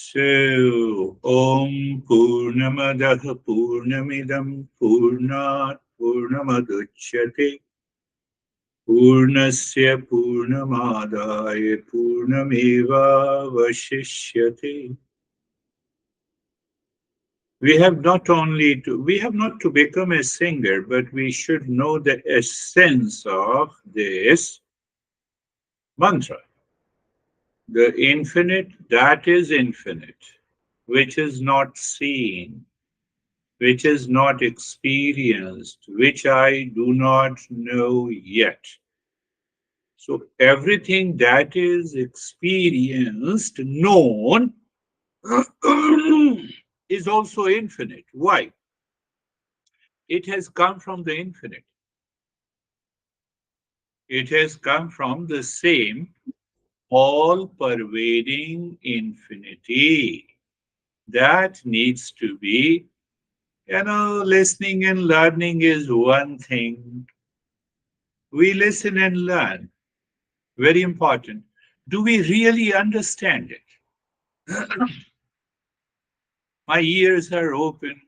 So, Om Purnamadaha Purnamidam Purnat Purnamaduchyate Purnasya Purnamadaya Purnameva Vashishyate. We have not to become a singer, but we should know the essence of this mantra. The infinite, that is infinite, which is not seen, which is not experienced, which I do not know yet. So everything that is experienced, known, is also infinite. Why? It has come from the infinite. It has come from the same all pervading infinity. That needs to be, listening and learning is one thing. We listen and learn. Very important. Do we really understand it? My ears are open.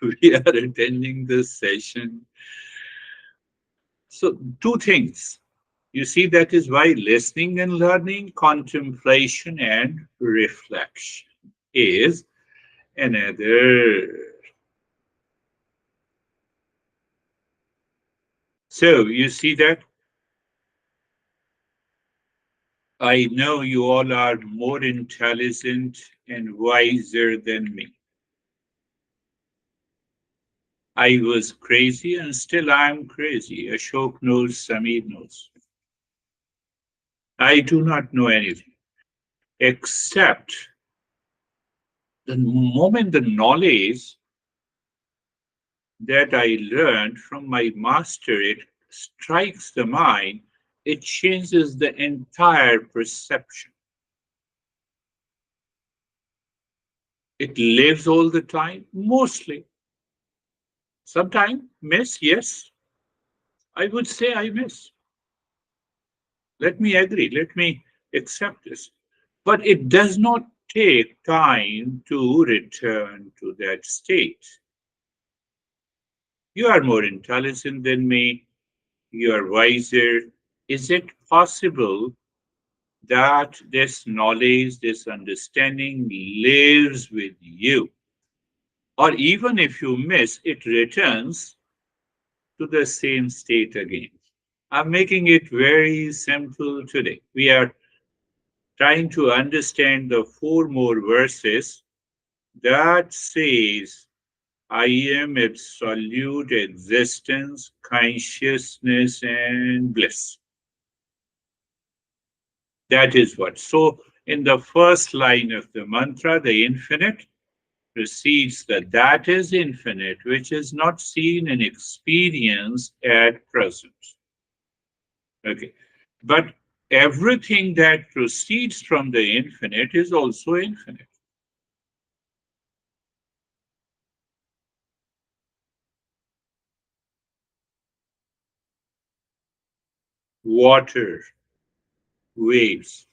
We are attending this session. So, two things. You see, that is why listening and learning, contemplation and reflection is another. So, you see that I know you all are more intelligent and wiser than me. I was crazy and still I am crazy. Ashok knows, Samir knows. I do not know anything except the moment the knowledge that I learned from my master, it strikes the mind, it changes the entire perception. It lives all the time, mostly. Sometimes miss, yes. I would say I miss. Let me agree, let me accept this. But it does not take time to return to that state. You are more intelligent than me, you are wiser. Is it possible that this knowledge, this understanding lives with you? Or even if you miss, it returns to the same state again. I'm making it very simple today. We are trying to understand the four more verses that says, I am absolute existence, consciousness, and bliss. That is what. So, in the first line of the mantra, the infinite precedes the that is infinite, which is not seen and experienced at present. Okay. But everything that proceeds from the infinite is also infinite. Water, waves.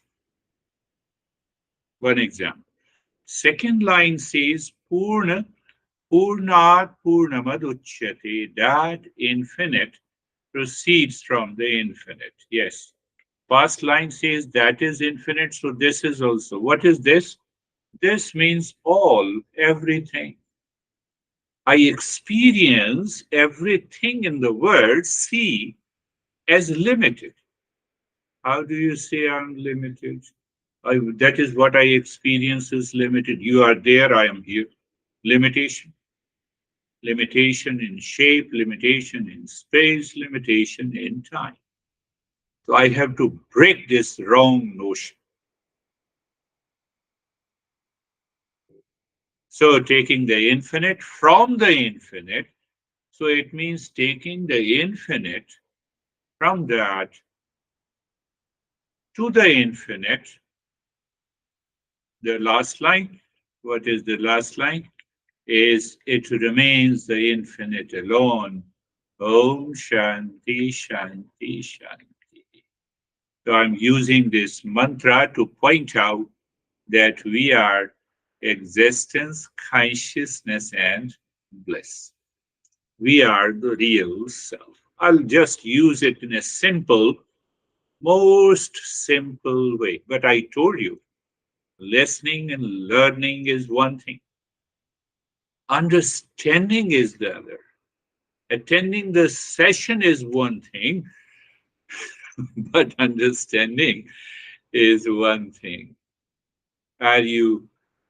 One example. Second line says Purna, Purnat Purnamaduchyate. That infinite proceeds from the infinite. Yes. Past line says that is infinite, so this is also. What is this? This means all, everything. I experience everything in the world, see, as limited. How do you say I'm limited? That is what I experience is limited. You are there, I am here. Limitation. Limitation in shape, limitation in space, limitation in time. So I have to break this wrong notion. So taking the infinite from the infinite, so it means taking the infinite from that to the infinite. The last line, what is the last line? Is it remains the infinite alone. Om Shanti Shanti Shanti. So I'm using this mantra to point out that we are existence, consciousness, and bliss. We are the real self. I'll just use it in a simple, most simple way. But I told you, listening and learning is one thing, understanding is the other. Attending the session is one thing, but understanding is one thing. Are you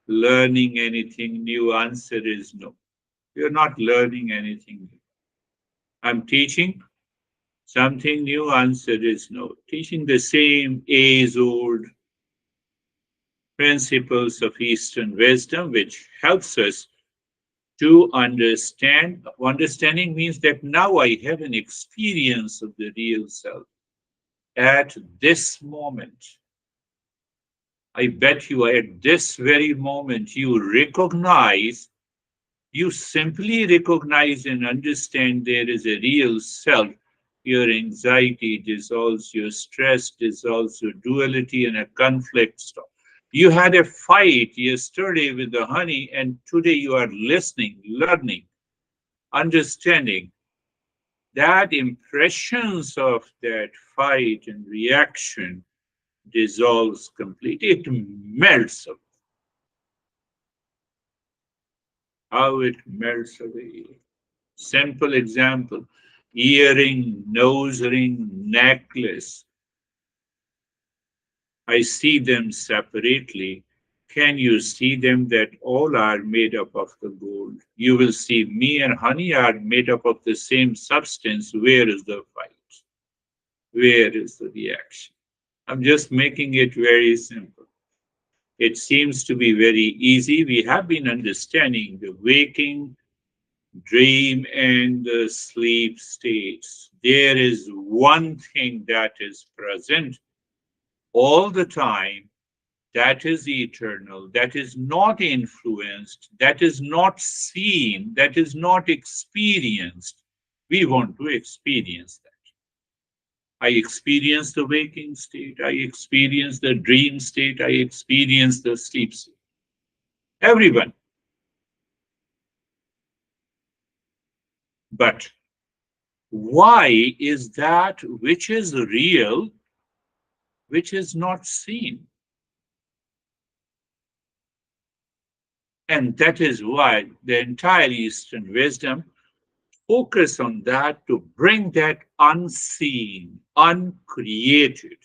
learning anything new? Answer is no. You're not learning anything new. I'm teaching something new. Answer is no. Teaching the same age old principles of Eastern wisdom, which helps us to understand. Understanding means that now I have an experience of the real self at this moment. I bet you at this very moment you recognize, you simply recognize and understand there is a real self. Your anxiety dissolves, your stress dissolves, your duality and a conflict stops. You had a fight yesterday with the honey, and today you are listening, learning, understanding. That impressions of that fight and reaction dissolves completely. It melts away. How it melts away. Simple example, earring, nose ring, necklace. I see them separately. Can you see them that all are made up of the gold? You will see me and honey are made up of the same substance. Where is the fight? Where is the reaction? I'm just making it very simple. It seems to be very easy. We have been understanding the waking, dream, and the sleep states. There is one thing that is present all the time, that is eternal, that is not influenced, that is not seen, that is not experienced. We want to experience that. I experience the waking state, I experience the dream state, I experience the sleep state. Everyone. But why is that which is real, which is not seen? And that is why the entire Eastern wisdom focus on that to bring that unseen, uncreated,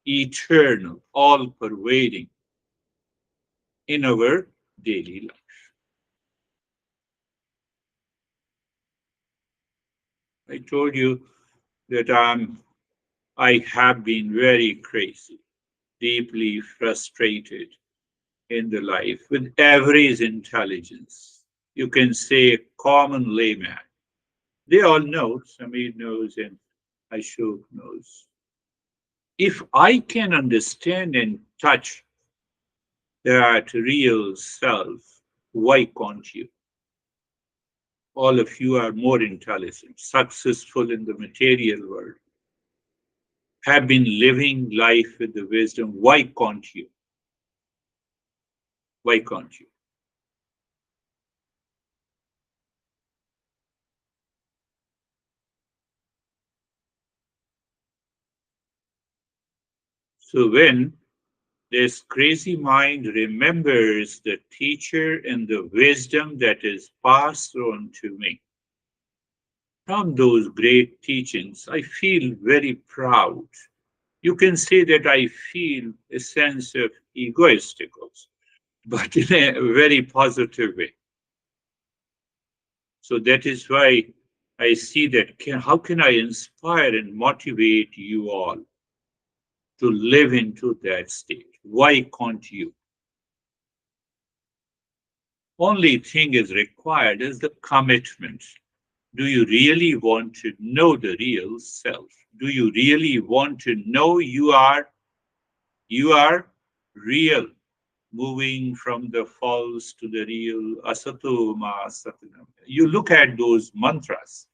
eternal, all pervading in our daily life. I told you that I have been very crazy, deeply frustrated in the life with average intelligence. You can say common layman. They all know, Samir knows and Ashok knows. If I can understand and touch that real self, why can't you? All of you are more intelligent, successful in the material world, have been living life with the wisdom. Why can't you? Why can't you? So when this crazy mind remembers the teacher and the wisdom that is passed on to me from those great teachings, I feel very proud. You can say that I feel a sense of egoistic also, but in a very positive way. So that is why I see that how can I inspire and motivate you all to live into that state? Why can't you? Only thing is required is the commitment. Do you really want to know the real self? Do you really want to know you are real, moving from the false to the real, asato ma satanam. You look at those mantras.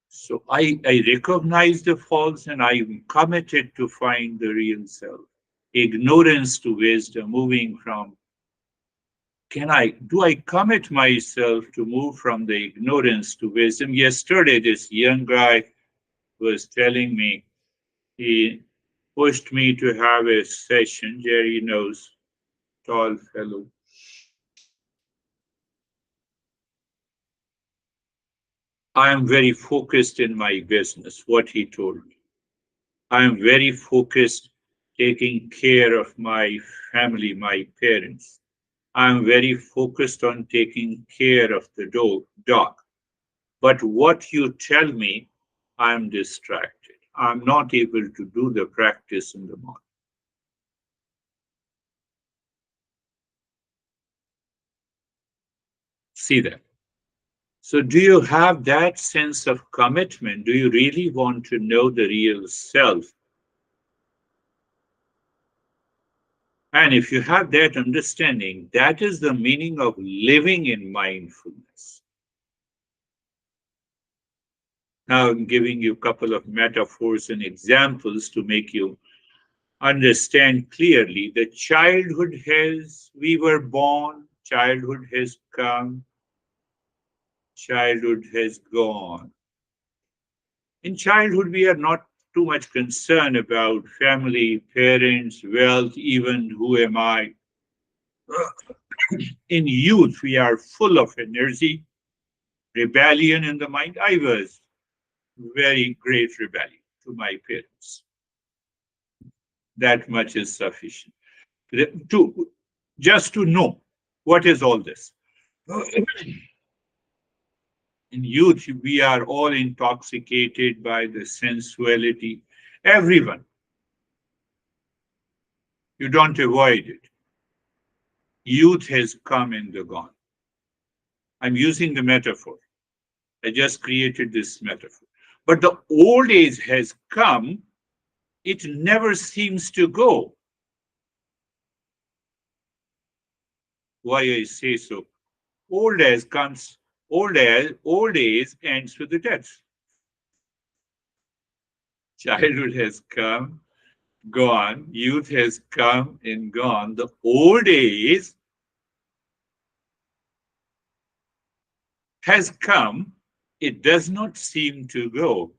So I recognize the false and I'm committed to find the real self. ignorance to wisdom, moving from do I commit myself to move from the ignorance to wisdom? Yesterday, this young guy was telling me, he pushed me to have a session. Jerry knows, tall fellow. I am very focused in my business, what he told me. I am very focused taking care of my family, my parents. I am very focused on taking care of the dog. But what you tell me, I'm distracted. I'm not able to do the practice in the morning. See that? So, do you have that sense of commitment? Do you really want to know the real self? And if you have that understanding, that is the meaning of living in mindfulness. Now, I'm giving you a couple of metaphors and examples to make you understand clearly that we were born, childhood has come, childhood has gone. In childhood, we are not too much concerned about family, parents, wealth, even who am I. In youth, we are full of energy, rebellion in the mind. I was very great rebellion to my parents. That much is sufficient. To, just to know what is all this. In youth, we are all intoxicated by the sensuality. Everyone, you don't avoid it. Youth has come and gone. I'm using the metaphor. I just created this metaphor. But the old age has come, it never seems to go. Why I say so? Old age comes, old age ends with the death. Childhood has come, gone, youth has come and gone. The old age has come, it does not seem to go.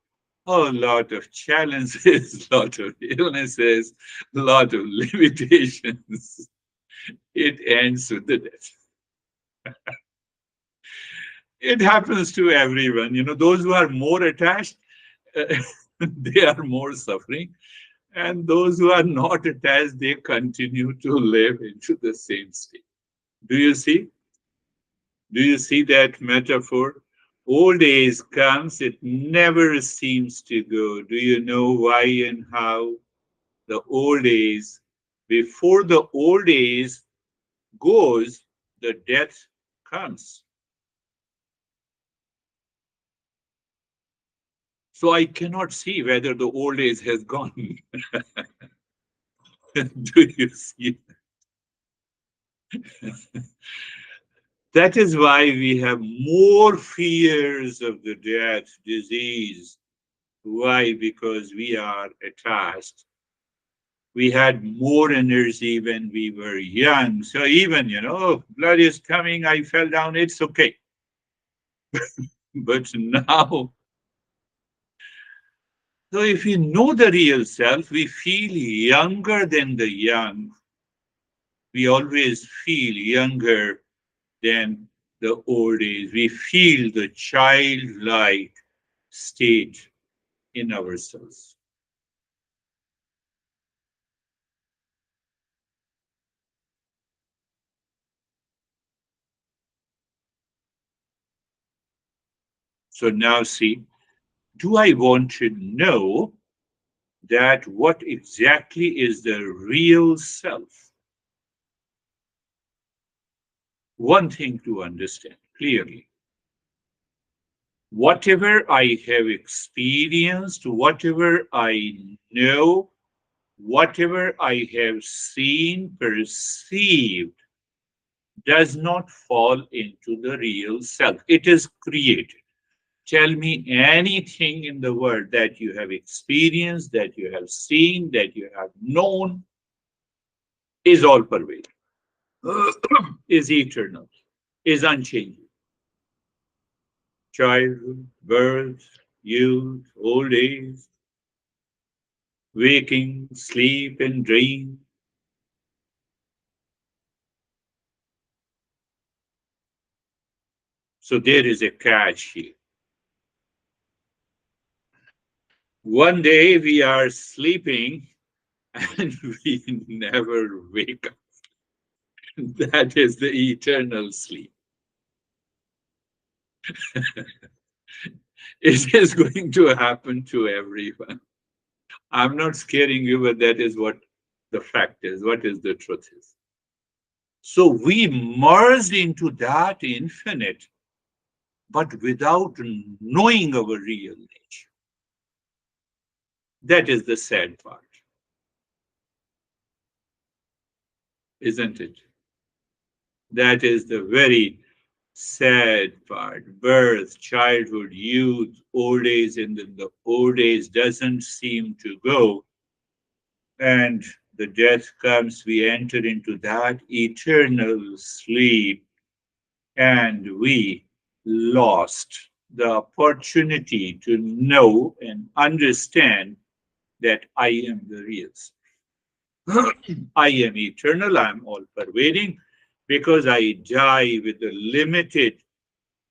A lot of challenges, a lot of illnesses, a lot of limitations. It ends with the death. It happens to everyone. Those who are more attached, they are more suffering. And those who are not attached, they continue to live into the same state. Do you see? Do you see that metaphor? Old age comes, it never seems to go. Do you know why and how? The old age, before the old age goes, the death comes. So I cannot see whether the old age has gone. Do you see? That is why we have more fears of the death, disease. Why? Because we are attached. We had more energy when we were young. So even, blood is coming, I fell down, it's okay. But now, so if we know the real self, we feel younger than the young. We always feel younger than the old age. We feel the childlike state in ourselves. So now see, do I want to know that what exactly is the real self? One thing to understand clearly. Whatever I have experienced, whatever I know, whatever I have seen, perceived, does not fall into the real self. It is created. Tell me anything in the world that you have experienced, that you have seen, that you have known. is all pervading, is eternal, is unchanging. Childhood, birth, youth, old age, waking, sleep, and dream. So there is a catch here. One day we are sleeping and we never wake up. That is the eternal sleep. It is going to happen to everyone. I'm not scaring you, but that is what the fact is, what is the truth is. So we merged into that infinite, but without knowing our real nature. That is the sad part, isn't it? That is the very sad part. Birth, childhood, youth, old age, and then the old age doesn't seem to go. And the death comes, we enter into that eternal sleep, and we lost the opportunity to know and understand that I am the real self. I am eternal, I am all pervading, because I die with the limited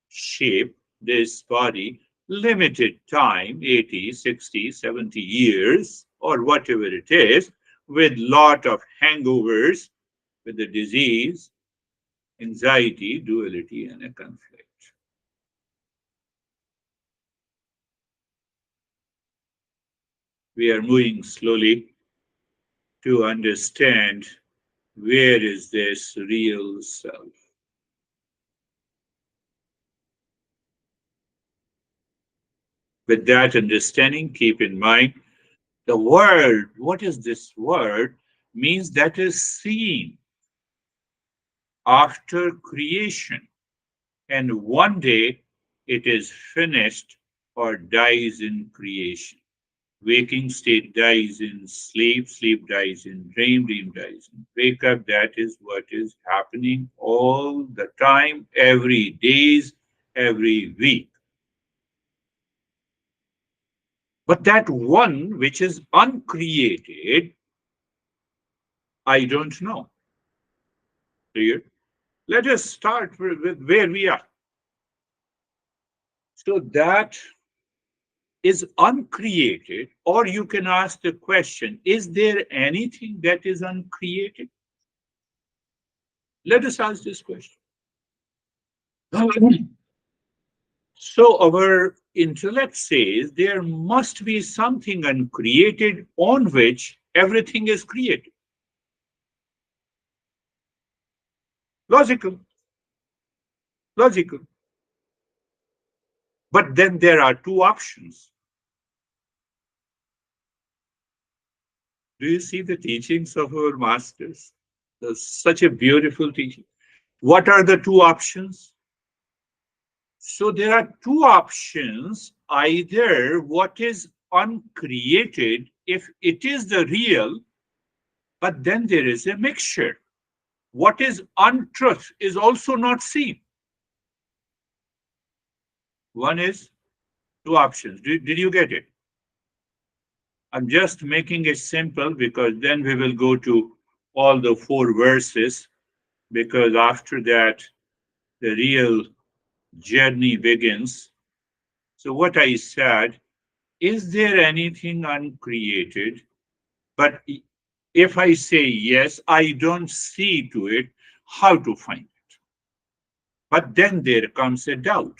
shape, this body, limited time, 80, 60, 70 years, or whatever it is, with lot of hangovers, with the disease, anxiety, duality, and a conflict. We are moving slowly to understand where is this real self. With that understanding, keep in mind the world, what is this word? Means that is seen after creation. And one day it is finished or dies in creation. Waking state dies in sleep, sleep dies in dream, dream dies in wake up. That is what is happening all the time, every days, every week. But that one which is uncreated, I don't know. Clear? Let us start with where we are. So that is uncreated, or you can ask the question, is there anything that is uncreated? Let us ask this question. So our intellect says there must be something uncreated on which everything is created. Logical, logical. But then there are two options. Do you see the teachings of our masters? That's such a beautiful teaching. What are the two options? So there are two options. Either what is uncreated, if it is the real, but then there is a mixture. What is untruth is also not seen. One is two options. Did you get it? I'm just making it simple because then we will go to all the four verses, because after that, the real journey begins. So, what I said, is there anything uncreated? But if I say yes, I don't see to it how to find it. But then there comes a doubt,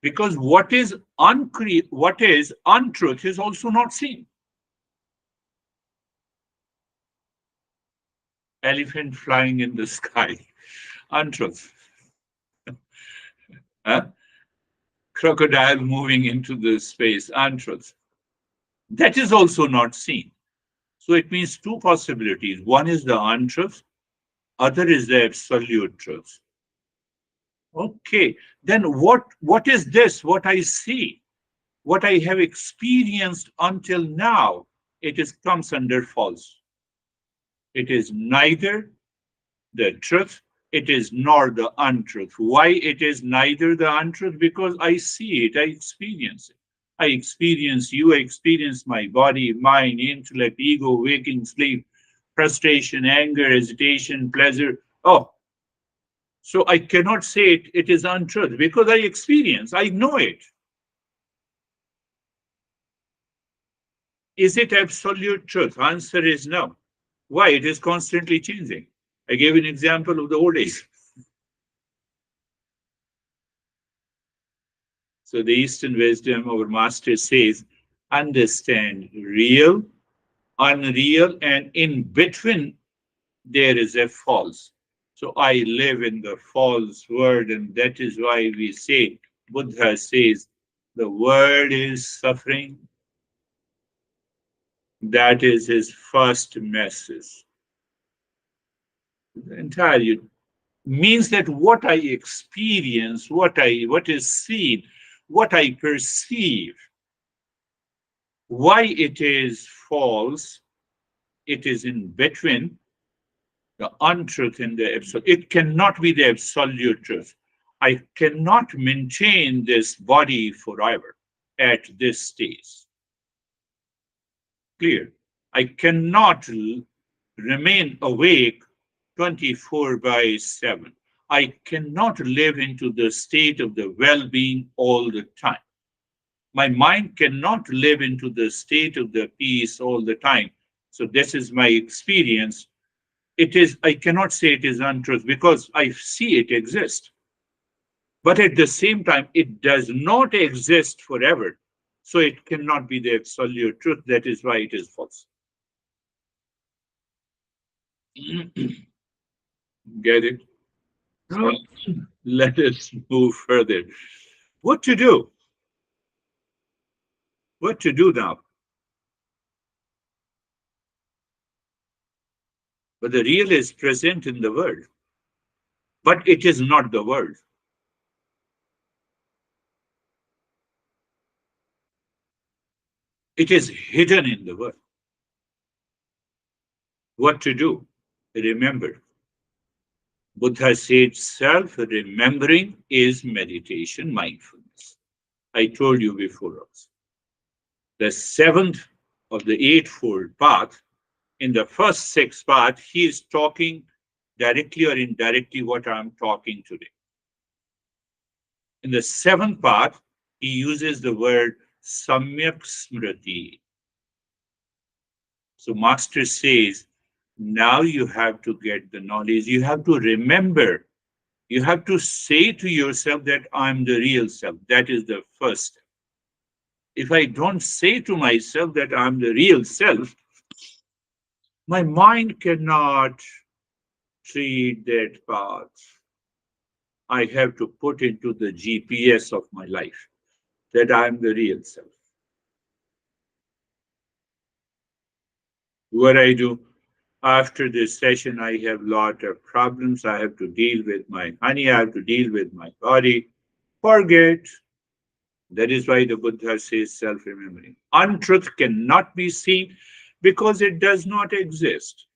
because what is untruth is also not seen. Elephant flying in the sky, untruth. Huh? Crocodile moving into the space, untruth. That is also not seen. So it means two possibilities. One is the untruth, other is the absolute truth. Okay, then what is this? What I see, what I have experienced until now, it is comes under false. It is neither the truth, it is nor the untruth. Why it is neither the untruth? Because I see it, I experience it. I experience you, I experience my body, mind, intellect, ego, waking, sleep, frustration, anger, hesitation, pleasure. Oh, so I cannot say it is untruth because I experience, I know it. Is it absolute truth? Answer is no. Why? It is constantly changing. I gave an example of the old days. So the Eastern wisdom, our master says, understand real, unreal, and in between there is a false. So I live in the false world, and that is why we say, Buddha says, the world is suffering. That is his first message. The entire means that what I experience, what is seen, what I perceive, why it is false, it is in between the untruth and the absolute. It cannot be the absolute truth. I cannot maintain this body forever at this stage. Clear. I cannot remain awake 24 by 7. I cannot live into the state of the well being all the time. My mind cannot live into the state of the peace all the time. So, this is my experience. It is, I cannot say it is untruth because I see it exist. But at the same time, it does not exist forever. So, it cannot be the absolute truth. That is why it is false. Get it? Let us move further. What to do? What to do now? But the real is present in the world, but it is not the world. It is hidden in the world. What to do? Remember. Buddha said self remembering is meditation, mindfulness. I told you before also. The seventh of the eightfold path, in the first six paths, he is talking directly or indirectly what I'm talking today. In the seventh path, he uses the word samyak smriti. So, Master says, now you have to get the knowledge, you have to remember, you have to say to yourself that I'm the real self. That is the first step. If I don't say to myself that I'm the real self, my mind cannot treat that path. I have to put into the GPS of my life that I'm the real self. What I do after this session, I have a lot of problems. I have to deal with my honey, I have to deal with my body. Forget. That is why the Buddha says self remembering. Untruth cannot be seen because it does not exist.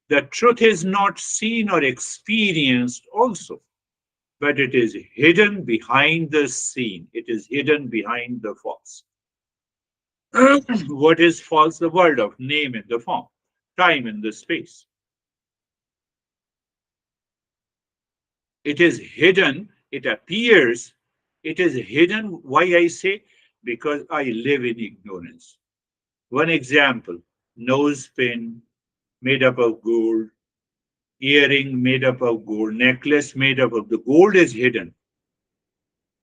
The truth is not seen or experienced also, but it is hidden behind the seen. It is hidden behind the false. What is false? The world of name and the form, time and the space. It is hidden, it appears, it is hidden. Why I say? Because I live in ignorance. One example, nose pin made up of gold, earring made up of gold, necklace made up of the gold is hidden.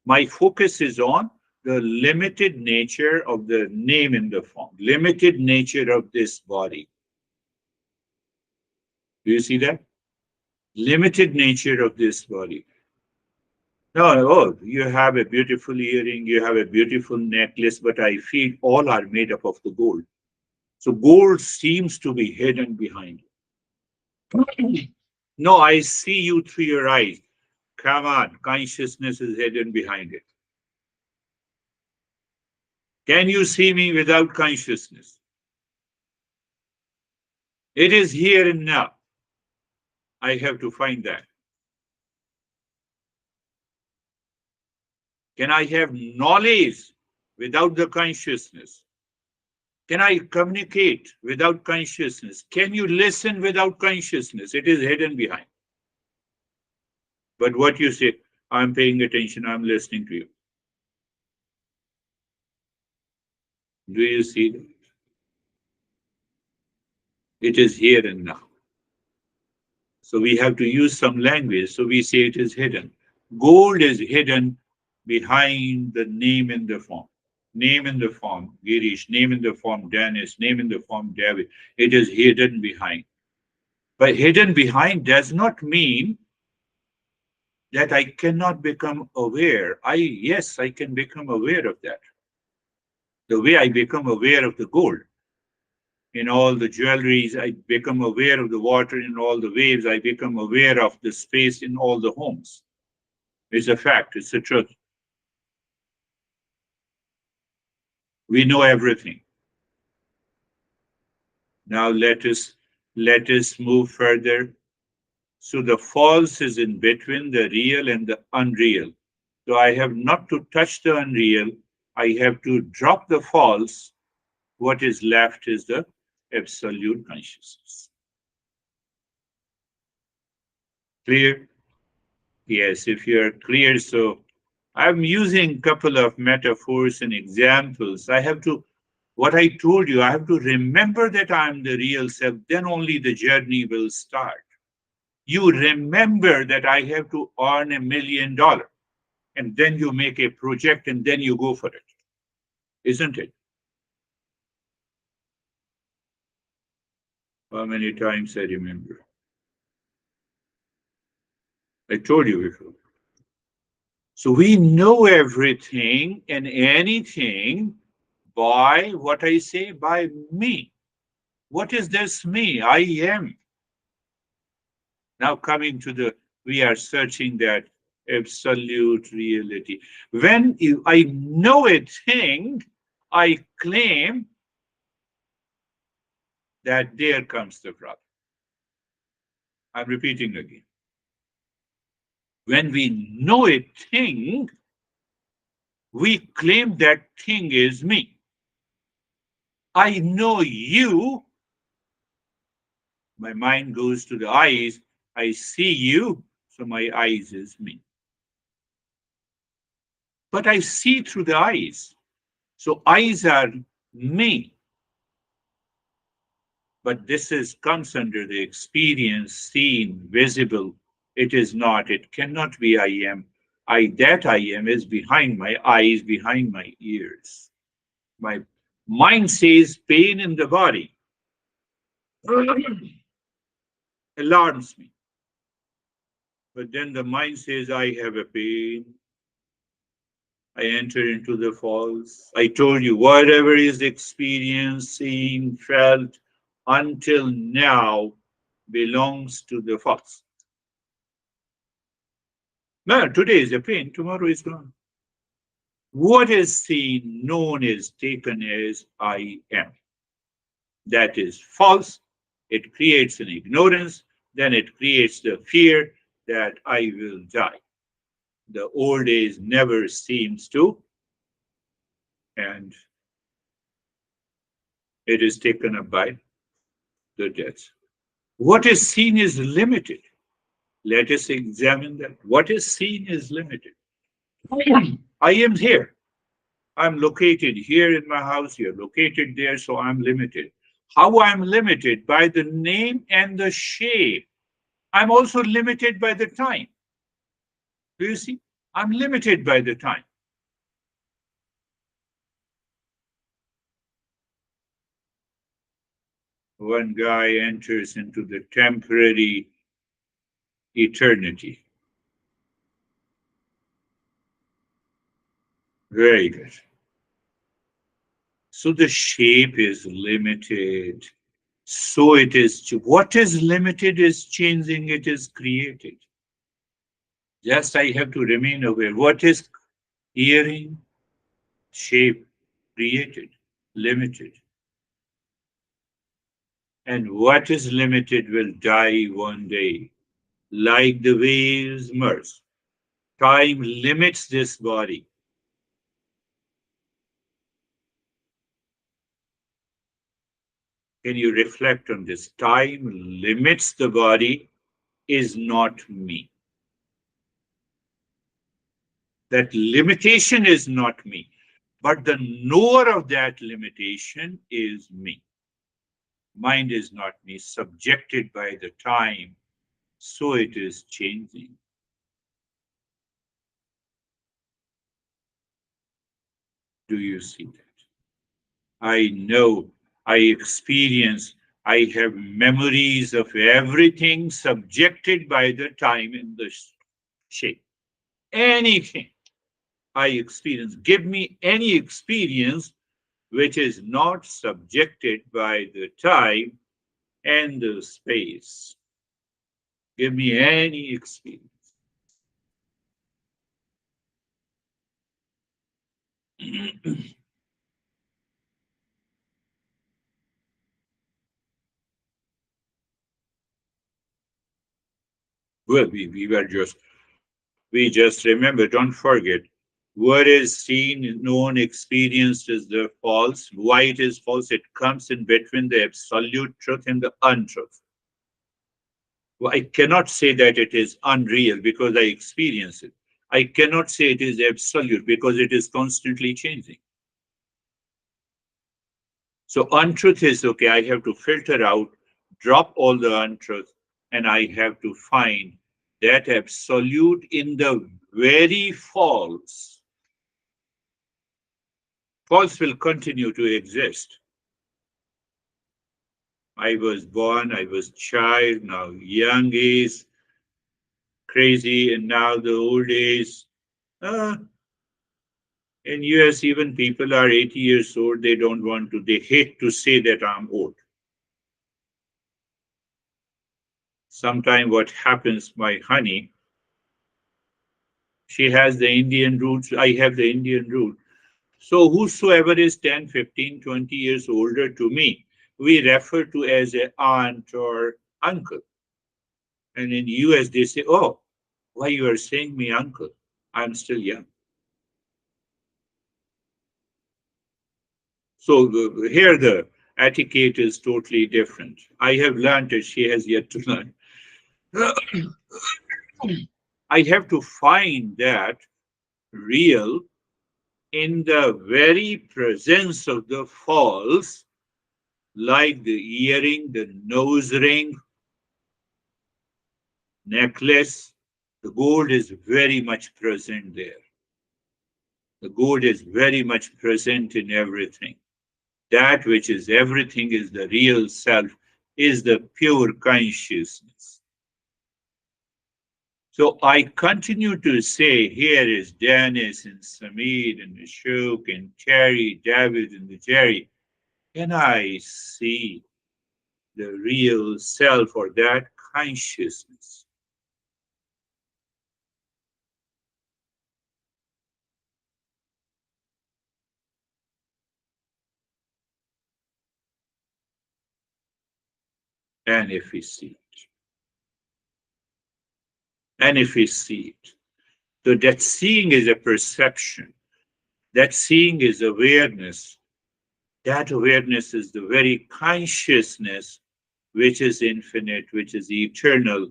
My focus is on the limited nature of the name in the form, limited nature of this body. Do you see that? Limited nature of this body. No, oh, you have a beautiful earring, you have a beautiful necklace, but I feel all are made up of the gold. So gold seems to be hidden behind it. No, I see you through your eyes. Come on, consciousness is hidden behind it. Can you see me without consciousness? It is here and now. I have to find that. Can I have knowledge without the consciousness? Can I communicate without consciousness? Can you listen without consciousness? It is hidden behind. But what you say, I'm paying attention, I'm listening to you. Do you see that? It is here and now. So we have to use some language. So we say it is hidden. Gold is hidden behind the name in the form. Name in the form, Girish, name in the form, Dennis, name in the form, David. It is hidden behind. But hidden behind does not mean that I cannot become aware. Yes, I can become aware of that. The way I become aware of the gold in all the jewelries, I become aware of the water in all the waves, I become aware of the space in all the homes. It's a fact, it's a truth. We know everything. Now let us move further. So the false is in between the real and the unreal. So I have not to touch the unreal. I have to drop the false. What is left is the absolute consciousness. Clear? Yes, if you're clear. So I'm using a couple of metaphors and examples. What I told you, I have to remember that I'm the real self, then only the journey will start. You remember that I have to earn $1 million, and then you make a project and then you go for it, isn't it? How many times I remember? I told you before. So we know everything and anything by what I say, by me. What is this me? I am. Now coming to we are searching that absolute reality. When I know a thing, I claim that there comes the problem. I'm repeating again. When we know a thing, we claim that thing is me. I know you, my mind goes to the eyes, I see you, so my eyes is me. But I see through the eyes. So eyes are me. But this comes under the experience, seen, visible. It is not, it cannot be I am. That I am is behind my eyes, behind my ears. My mind says pain in the body alarms me. But then the mind says, I have a pain. I enter into the false. I told you, whatever is experienced, seen, felt until now belongs to the false. No, today is a pain, tomorrow is gone. What is seen, known is taken as I am. That is false. It creates an ignorance, then it creates the fear that I will die. The old age never seems to, and it is taken up by the death. What is seen is limited. Let us examine that. What is seen is limited. I am here. I'm located here in my house. You're located there, so I'm limited. How I'm limited? By the name and the shape. I'm also limited by the time. Do you see? I'm limited by the time. One guy enters into the temporary eternity. Very good. So the shape is limited. So it is. What is limited is changing, it is created. Just I have to remain aware. What is hearing? Shape, created, limited. And what is limited will die one day, like the waves merge. Time limits this body. Can you reflect on this? Time limits the body is not me. That limitation is not me, but the knower of that limitation is me. Mind is not me, subjected by the time, so it is changing. Do you see that? I know, I experience, I have memories of everything subjected by the time in the shape. Anything I experience, give me any experience which is not subjected by the time and the space. Give me any experience. Well, we just remember, don't forget, what is seen, known, experienced is the false. Why it is false? It comes in between the absolute truth and the untruth. Well, I cannot say that it is unreal because I experience it. I cannot say it is absolute because it is constantly changing. So untruth is okay. I have to filter out, drop all the untruth, and I have to find that absolute in the very false. False will continue to exist. I was born, I was child, now young age, crazy, and now the old age. Uh, in US, even people are 80 years old, they don't want to, they hate to say that I'm old. Sometimes what happens, my honey, she has the Indian roots, I have the Indian root. So whosoever is 10, 15, 20 years older to me, we refer to as a aunt or uncle. And in US, they say, oh, why you are saying me uncle? I'm still young. So here the etiquette is totally different. I have learned it, she has yet to learn. I have to find that real in the very presence of the false, like the earring, the nose ring, necklace. The gold is very much present there. The gold is very much present in everything. That which is everything is the real self, is the pure consciousness. So I continue to say, here is Dennis and Samir and Ashok and Terry, David and the Jerry. Can I see the real self or that consciousness? And if we see it, and if we see it, so that seeing is a perception, that seeing is awareness, that awareness is the very consciousness which is infinite, which is eternal,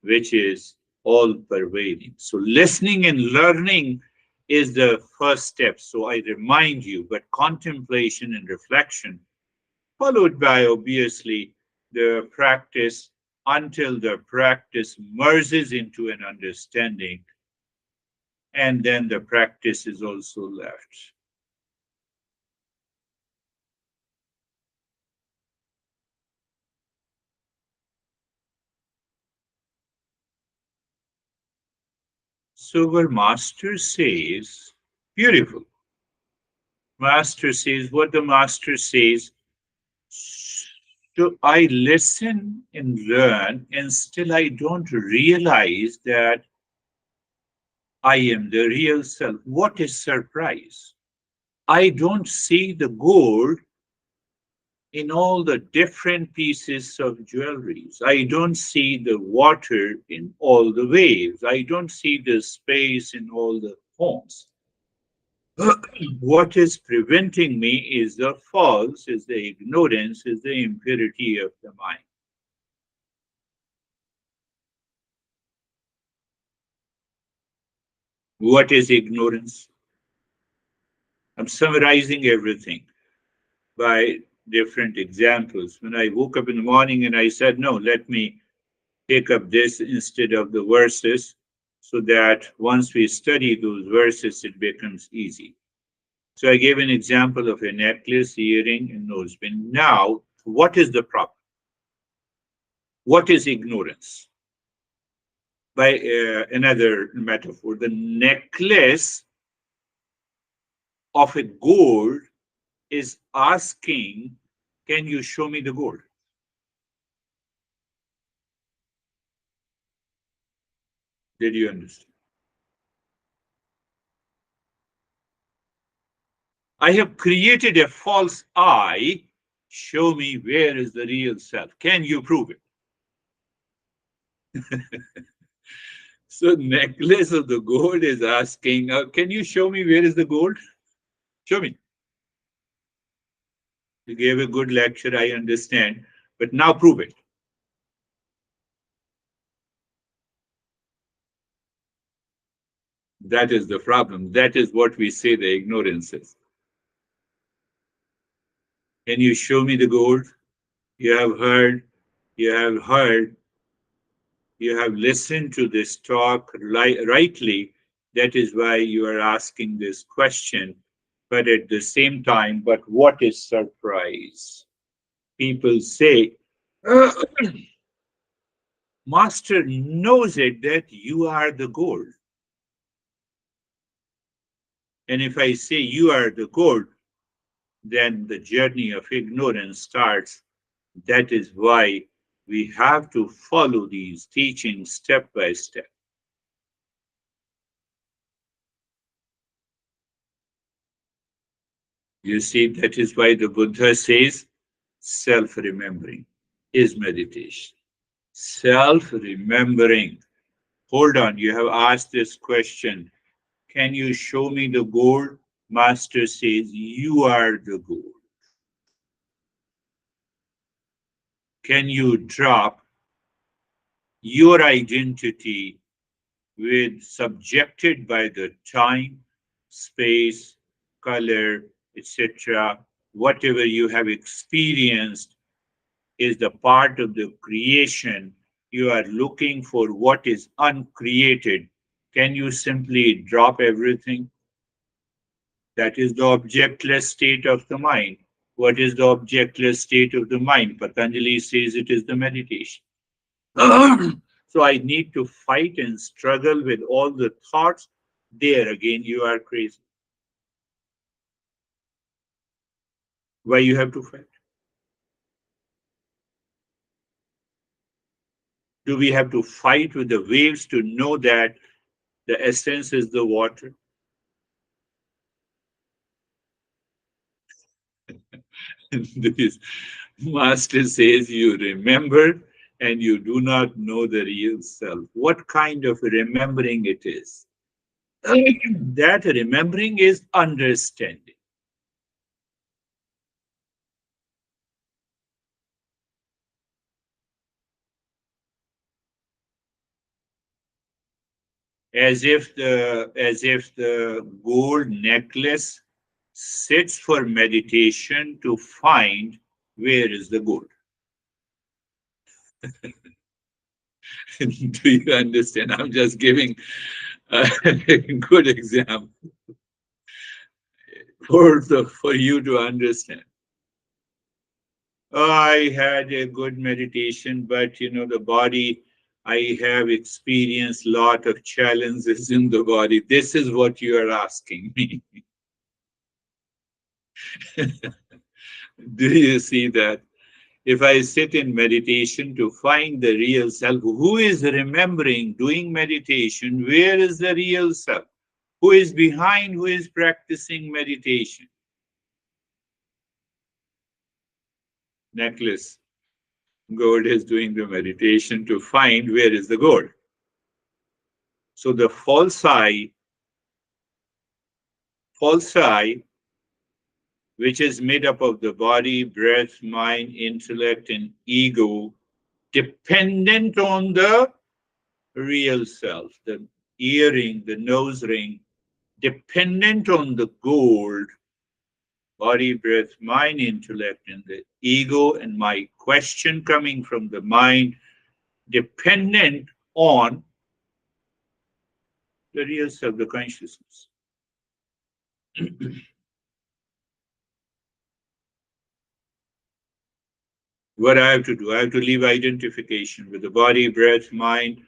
which is all pervading. So, listening and learning is the first step. So, I remind you, but contemplation and reflection, followed by obviously the practice until the practice merges into an understanding, and then the practice is also left. So, our master says, beautiful. Master says, what the master says, so I listen and learn, and still I don't realize that I am the real self. What is surprise? I don't see the gold in all the different pieces of jewelries. I don't see the water in all the waves. I don't see the space in all the forms. What is preventing me is the false, is the ignorance, is the impurity of the mind. What is ignorance? I'm summarizing everything by different examples. When I woke up in the morning and I said, no, let me take up this instead of the verses, so that once we study those verses, it becomes easy. So I gave an example of a necklace, earring, and noseband. Now, what is the problem? What is ignorance? By another metaphor, the necklace of a gold is asking, can you show me the gold? Did you understand? I have created a false I. Show me where is the real self. Can you prove it? So necklace of the gold is asking, can you show me where is the gold? Show me. You gave a good lecture, I understand, but now prove it. That is the problem. That is what we say the ignorance is. Can you show me the gold? You have heard, you have heard, you have listened to this talk rightly. That is why you are asking this question. But at the same time, but what is surprise? People say, Master knows it that you are the gold. And if I say you are the gold, then the journey of ignorance starts. That is why we have to follow these teachings step by step. You see, that is why the Buddha says self remembering is meditation. Self remembering. Hold on, you have asked this question. Can you show me the gold? Master says, you are the gold. Can you drop your identity with subjected by the time, space, color, etc., whatever you have experienced is the part of the creation. You are looking for what is uncreated. Can you simply drop everything? That is the objectless state of the mind. What is the objectless state of the mind? Patanjali says it is the meditation. So I need to fight and struggle with all the thoughts. There again, you are crazy. Why you have to fight? Do we have to fight with the waves to know that the essence is the water? This master says you remember and you do not know the real self. What kind of remembering it is? That remembering is understanding. As if the gold necklace sits for meditation to find where is the gold. Do you understand? I'm just giving a good example for you to understand. Oh, I had a good meditation, but the body, I have experienced lot of challenges in the body. This is what you are asking me. Do you see that? If I sit in meditation to find the real self, who is remembering, doing meditation, where is the real self? Who is behind, who is practicing meditation? necklace. God is doing the meditation to find where is the gold. So the false I, which is made up of the body, breath, mind, intellect, and ego, dependent on the real self, the earring, the nose ring, dependent on the gold, body, breath, mind, intellect, and the ego, and my question coming from the mind, dependent on the real self, the consciousness. What I have to do, I have to leave identification with the body, breath, mind,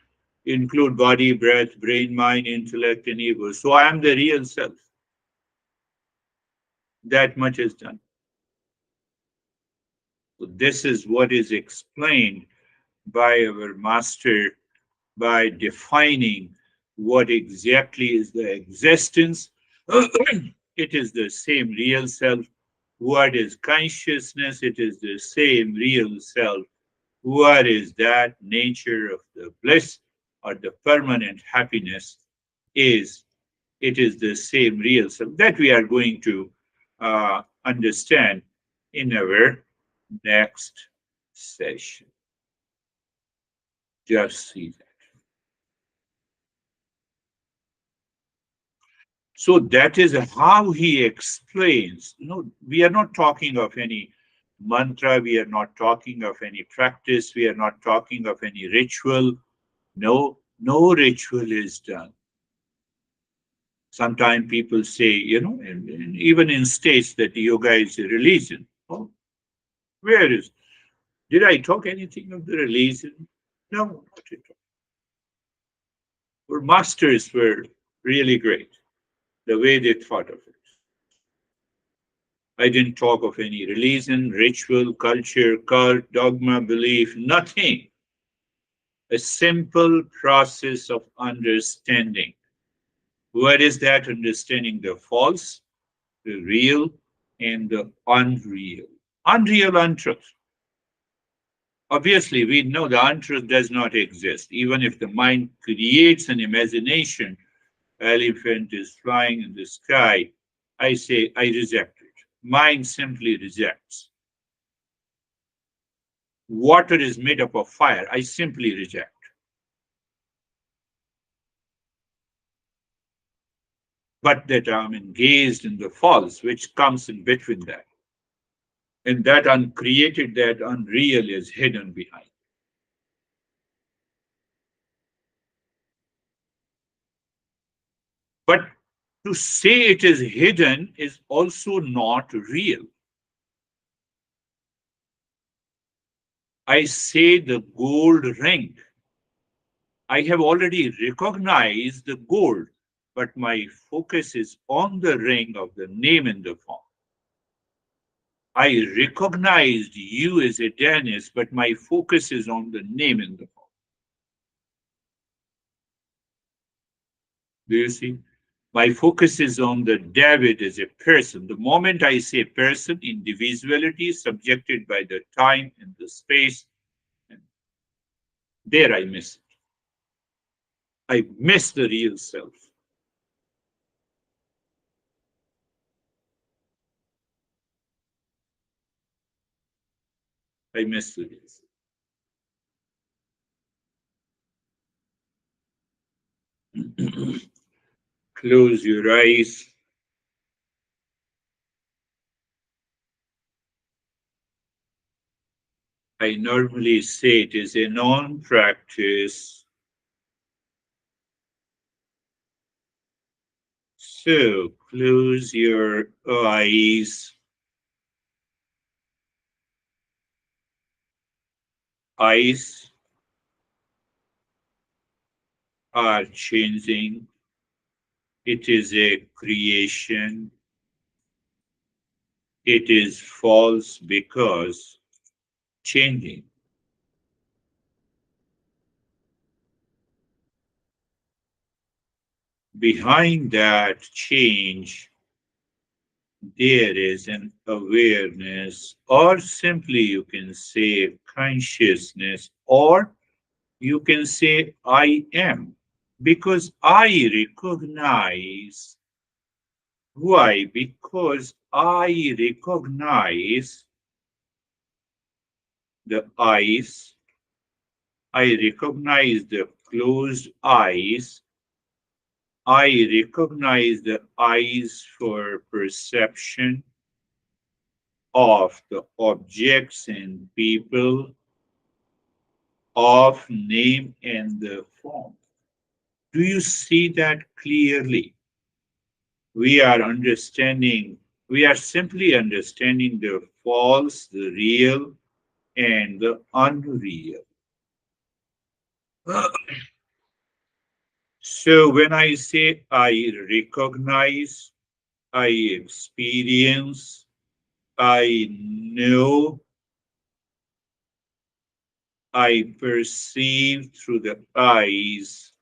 include body, breath, brain, mind, intellect, and ego. So I am the real self. That much is done. So this is what is explained by our master by defining what exactly is the existence. It is the same real self. What is consciousness? It is the same real self. What is that nature of the bliss or the permanent happiness? Is it is the same real self that we are going to understand in our next session. Just see that. So that is how he explains. We are not talking of any mantra, we are not talking of any practice, we are not talking of any ritual. No, no ritual is done. Sometimes people say, and even in states that yoga is a religion. Oh, where is? Did I talk anything of the religion? No, not at all. Our masters were really great, the way they thought of it. I didn't talk of any religion, ritual, culture, cult, dogma, belief, nothing. A simple process of understanding. What is that understanding? The false, the real, and the unreal. Unreal untruth. Obviously, we know the untruth does not exist. Even if the mind creates an imagination, elephant is flying in the sky, I say I reject it. Mind simply rejects. Water is made up of fire. I simply reject. But that I'm engaged in the false, which comes in between that. And that uncreated, that unreal is hidden behind. But to say it is hidden is also not real. I say the gold ring. I have already recognized the gold, but my focus is on the ring of the name in the form. I recognized you as a Dennis, but my focus is on the name in the form. Do you see? My focus is on the David as a person. The moment I say person, individuality subjected by the time and the space, and there I miss it. I miss the real self. I miss the real self. Close your eyes. I normally say it is a non practice. So close your eyes. Eyes are changing. It is a creation. It is false because changing. Behind that change, there is an awareness, or simply you can say consciousness, or you can say I am, because I recognize. Why? Because I recognize the eyes, I recognize the closed eyes, I recognize the eyes for perception of the objects and people, of name and the form. Do you see that clearly? We are understanding, we are simply understanding the false, the real, and the unreal. So when I say I recognize, I experience, I know, I perceive through the eyes,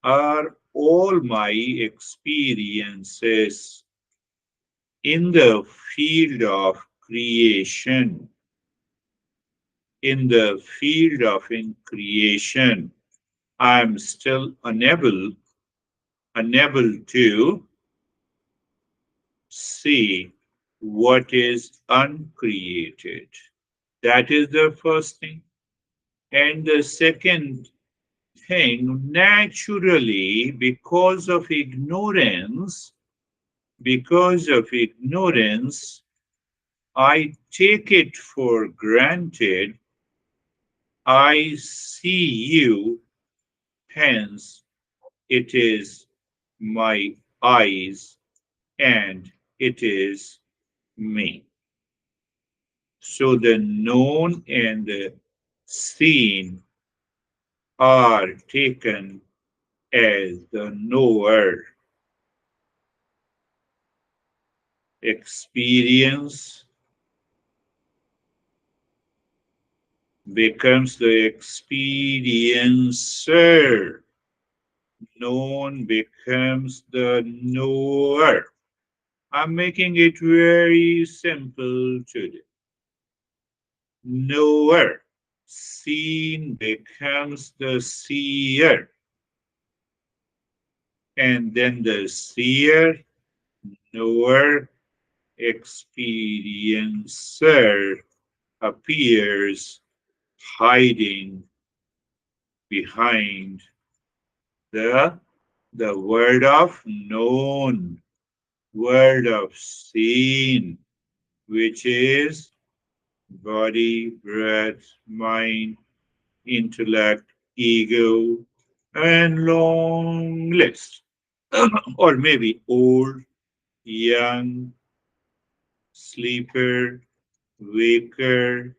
are all my experiences in the field of creation, in the field of in creation. I'm still unable to see what is uncreated. That is the first thing. And the second thing, naturally, because of ignorance, I take it for granted. I see you, hence it is my eyes and it is me. So the known and the seen are taken as the knower. Experience becomes the experiencer. Known becomes the knower. I'm making it very simple today. Knower. Seen becomes the seer. And then the seer, knower, experiencer appears hiding behind the the word of known, word of seen, which is body, breath, mind, intellect, ego, and long list. Or maybe old, young, sleeper, waker,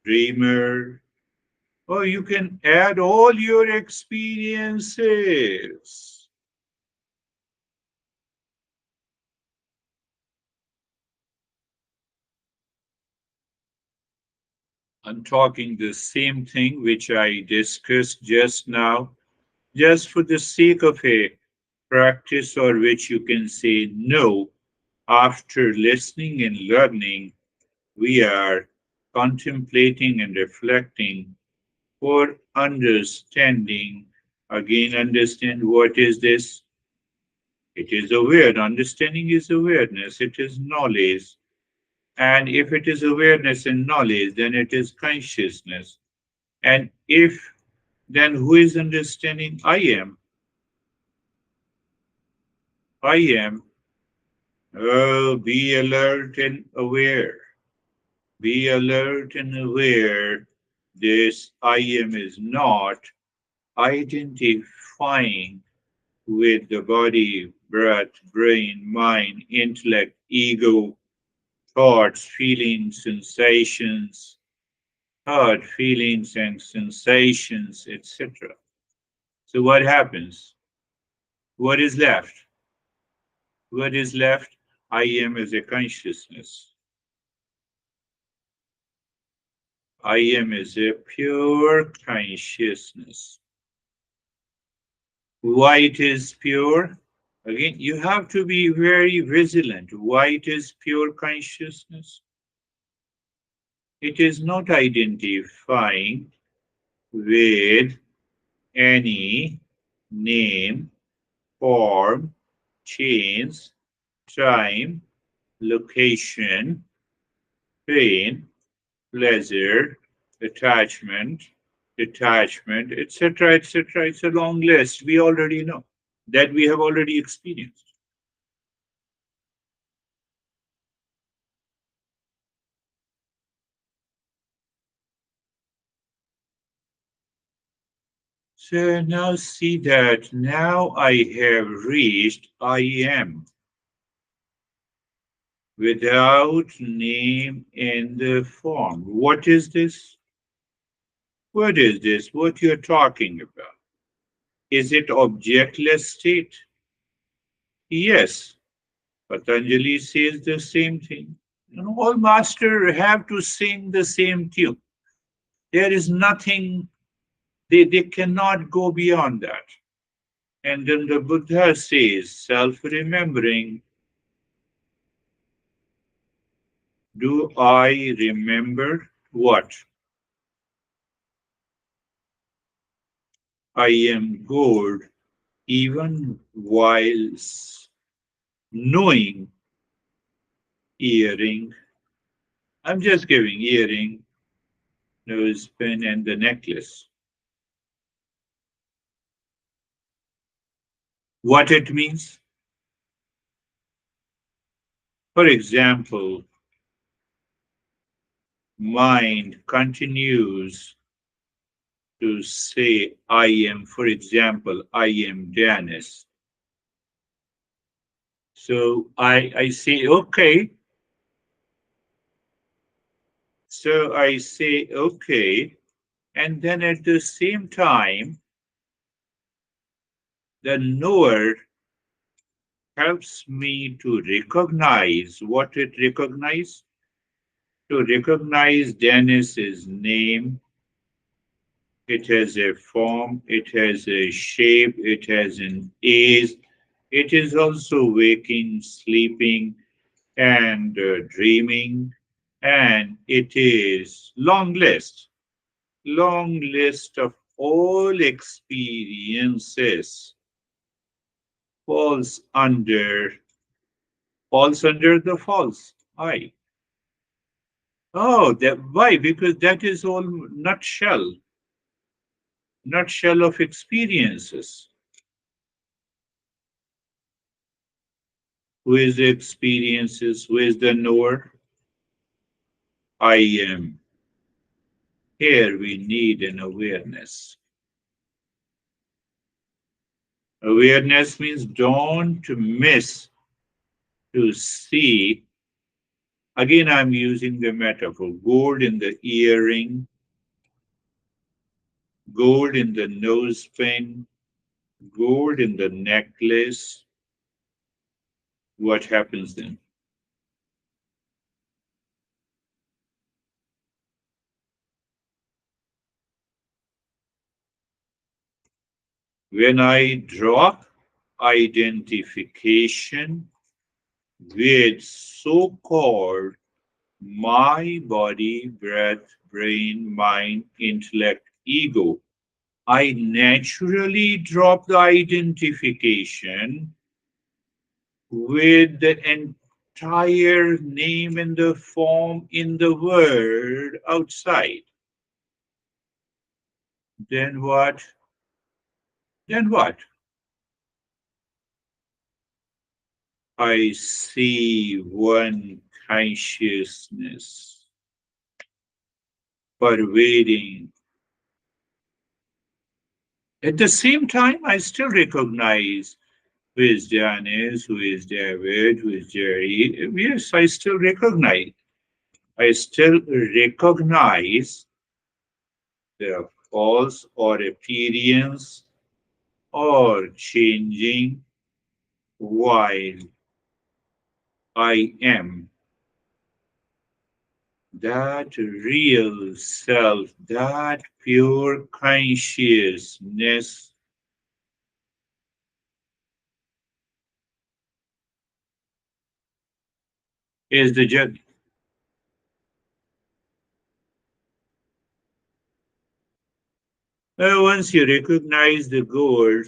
dreamer, or you can add all your experiences. I'm talking the same thing which I discussed just now, just for the sake of a practice, or which you can say no. After listening and learning, we are contemplating and reflecting for understanding. Again, understand what is this? It is aware. Understanding is awareness, it is knowledge. And if it is awareness and knowledge, then it is consciousness. And if, then who is understanding? I am. I am. Oh, be alert and aware. Be alert and aware. This I am is not identifying with the body, breath, brain, mind, intellect, ego, thoughts, feelings, sensations, thought, feelings, and sensations, etc. So, what happens? What is left? What is left? I am as a consciousness. I am as a pure consciousness. Why it is pure? Again, you have to be very vigilant. Why it is pure consciousness? It is not identifying with any name, form, change, time, location, pain, pleasure, attachment, detachment, etc., etc. It's a long list. We already know that we have already experienced. So now see that now I have reached I am without name in the form. What is this? What is this? What you're talking about? Is it objectless state? Yes. Patanjali says the same thing. All masters have to sing the same tune. There is nothing, they cannot go beyond that. And then the Buddha says, self remembering, do I remember what? I am good even whilst knowing earring. I'm just giving earring, nose pin, and the necklace. What it means? For example, mind continues to say, I am, for example, I am Janice. So I say, okay. So I say, okay. And then at the same time, the knower helps me to recognize what it recognizes. To recognize Dennis's name, it has a form, it has a shape, it has an age. It is also waking, sleeping, and dreaming, and it is long list of all experiences falls under falls under the false I. Oh, that why? Because that is all nutshell of experiences. Who is the experiences? Who is the knower? I am. Here we need an awareness. Awareness means don't miss to see. Again, I'm using the metaphor gold in the earring, gold in the nose pin, gold in the necklace. What happens then? When I drop identification with so called my body, breath, brain, mind, intellect, ego, I naturally drop the identification with the entire name and the form in the world outside. Then what? Then what? I see one consciousness pervading. At the same time, I still recognize who is Janice, who is David, who is Jerry. Yes, I still recognize. I still recognize the false or appearance or changing while I am that real self, that pure consciousness is the journey. Once you recognize the gold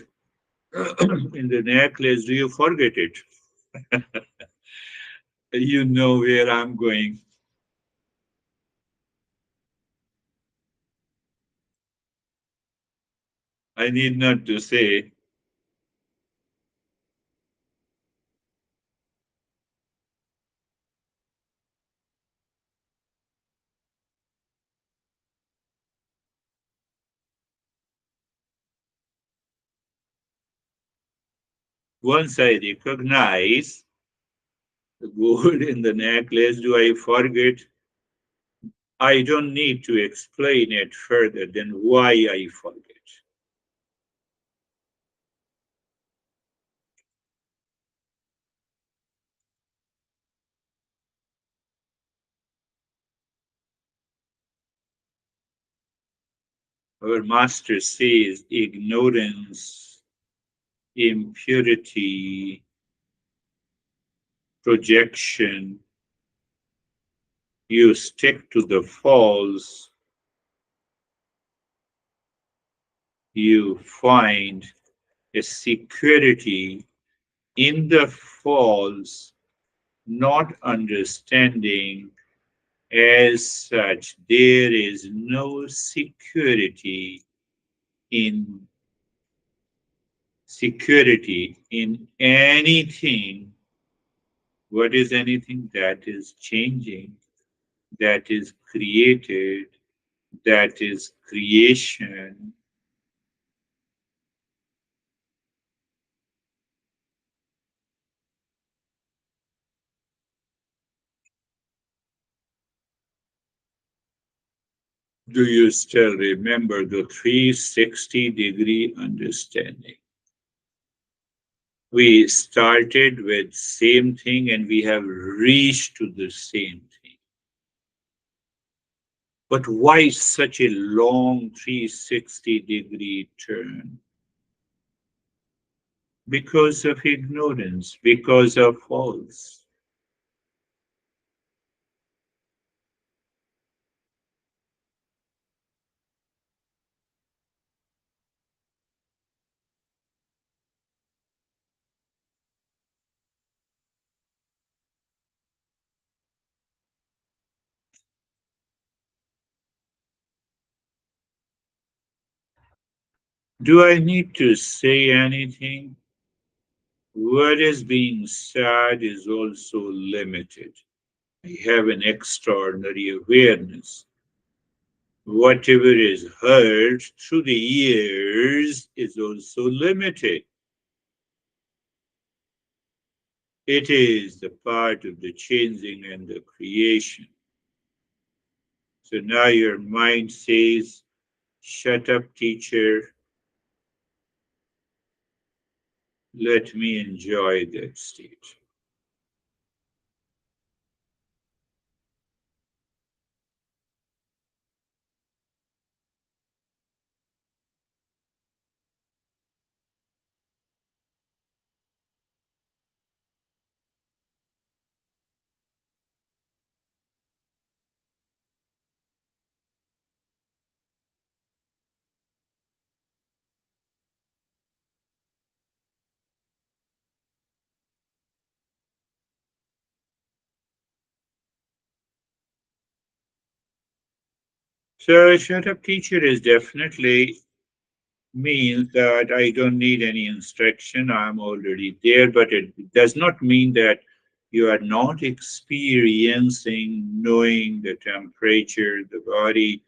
in the necklace, do you forget it? You know where I'm going. I need not to say. Once I recognize the gold in the necklace, do I forget? I don't need to explain it further than why I forget. Our master says ignorance, impurity, projection, you stick to the false, you find a security in the false, not understanding as such, there is no security in anything. What is anything that is changing, that is created, that is creation? Do you still remember the 360-degree understanding? We started with same thing and we have reached to the same thing. But why such a long 360-degree turn? Because of ignorance, because of false. Do I need to say anything? What is being said is also limited. I have an extraordinary awareness. Whatever is heard through the ears is also limited. It is the part of the changing and the creation. So now your mind says, shut up, teacher, let me enjoy that state. So shut up, teacher is definitely means that I don't need any instruction. I'm already there, but it does not mean that you are not experiencing, knowing the temperature, the body,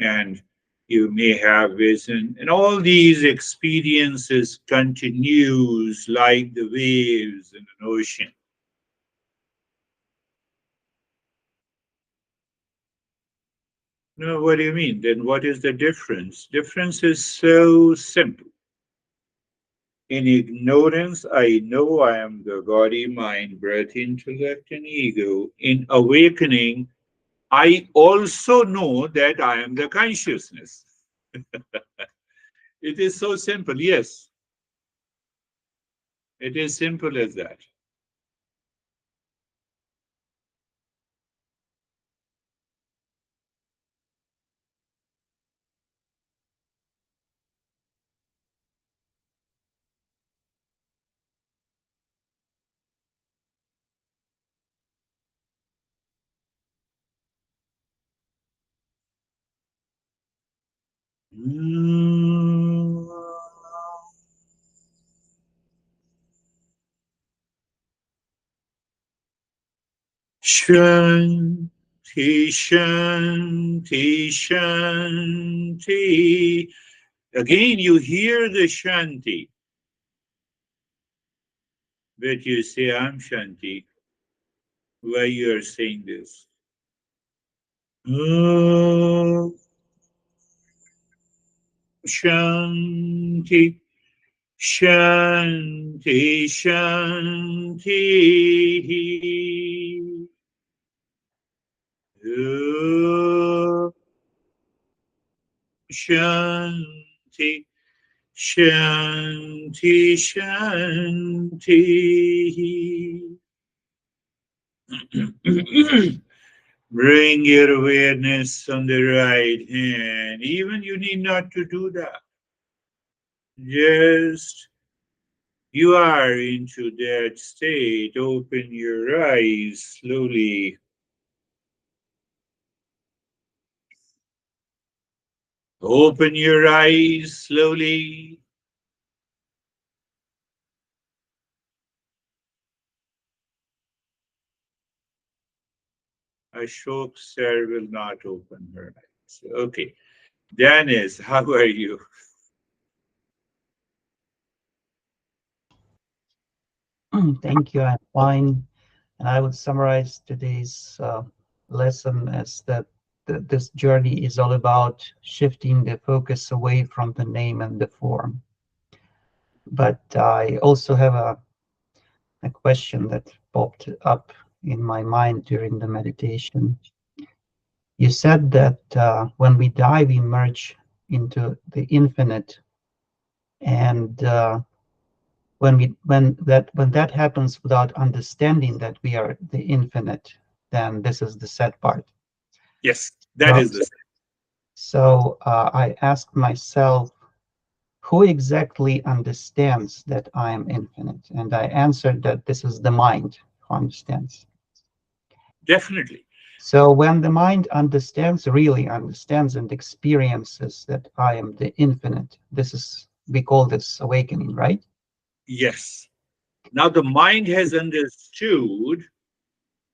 and you may have vision. And all these experiences continues like the waves in an ocean. No, what do you mean? Then what is the difference? Difference is so simple. In ignorance, I know I am the body, mind, breath, intellect, and ego. In awakening, I also know that I am the consciousness. It is so simple. Yes, it is simple as that. Shanti, Shanti, Shanti. Again, you hear the Shanti, but you say, I'm Shanti. Why you are saying this? Oh, Shanti, Shanti, Shanti. Oh, Shanti, Shanti, Shanti. Bring your awareness on the right hand. Even you need not to do that. Just you are into that state. Open your eyes slowly. Open your eyes slowly. Ashok sir will not open her eyes. Okay. Dennis, how are you? Thank you. I'm fine. And I would summarize today's lesson as that this journey is all about shifting the focus away from the name and the form. But I also have a question that popped up in my mind during the meditation. You said that when we die, we merge into the infinite, and when that happens without understanding that we are the infinite, then this is the sad part. Yes, that So, is the I asked myself, who exactly understands that I am infinite? And I answered that this is the mind who understands. definitely. So when the mind understands, really understands and experiences that I am the infinite, this is, we call this awakening, right? Yes. Now the mind has understood,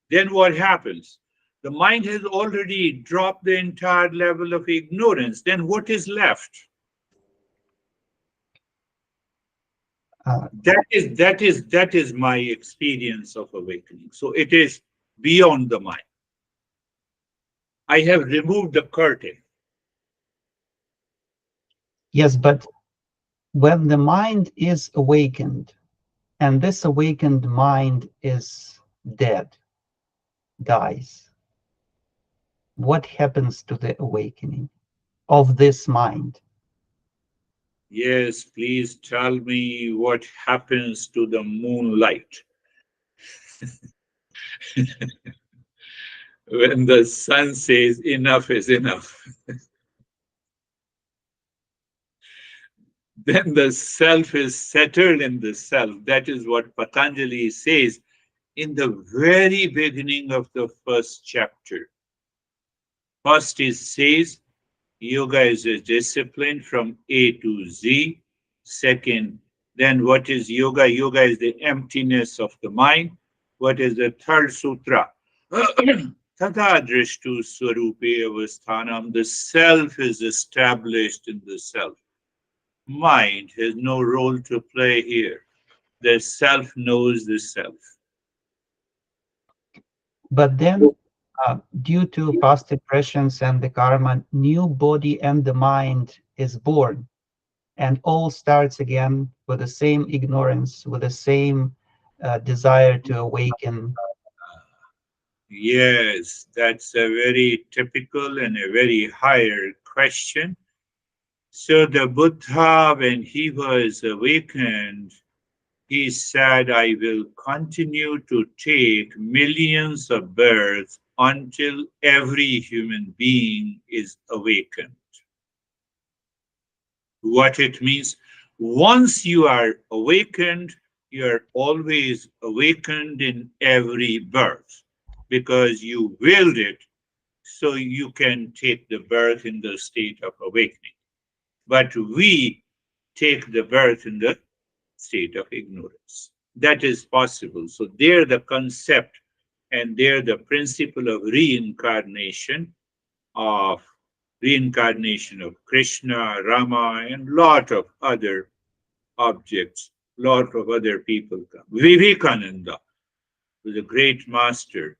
then what happens? The mind has already dropped the entire level of ignorance. Then what is left? Uh, That is my experience of awakening. So it is beyond the mind. I have removed the curtain. yes, but when the mind is awakened, and this awakened mind is dead, dies, what happens to the awakening of this mind? Yes, please tell me what happens to the moonlight when the sun says enough is enough. Then the self is settled in the self. That is what Patanjali says in the very beginning of the first chapter. First, it says yoga is a discipline from A to Z. Second, then what is yoga? Yoga is the emptiness of the mind. What is the third sutra? Tata drishtu swarupe avasthanam. The self is established in the self. Mind has no role to play here. The self knows the self. But then, due to past impressions and the karma, new body and the mind is born, and all starts again with the same ignorance, with the same desire to awaken. Yes, that's a very typical and a very higher question. So the Buddha, when he was awakened, he said, I will continue to take millions of births until every human being is awakened. What it means, once you are awakened, you are always awakened in every birth because you willed it so you can take the birth in the state of awakening. but we take the birth in the state of ignorance. That is possible. So there the concept and there the principle of reincarnation of Krishna, Rama, and lot of other objects, lot of other people come. Vivekananda was a great master.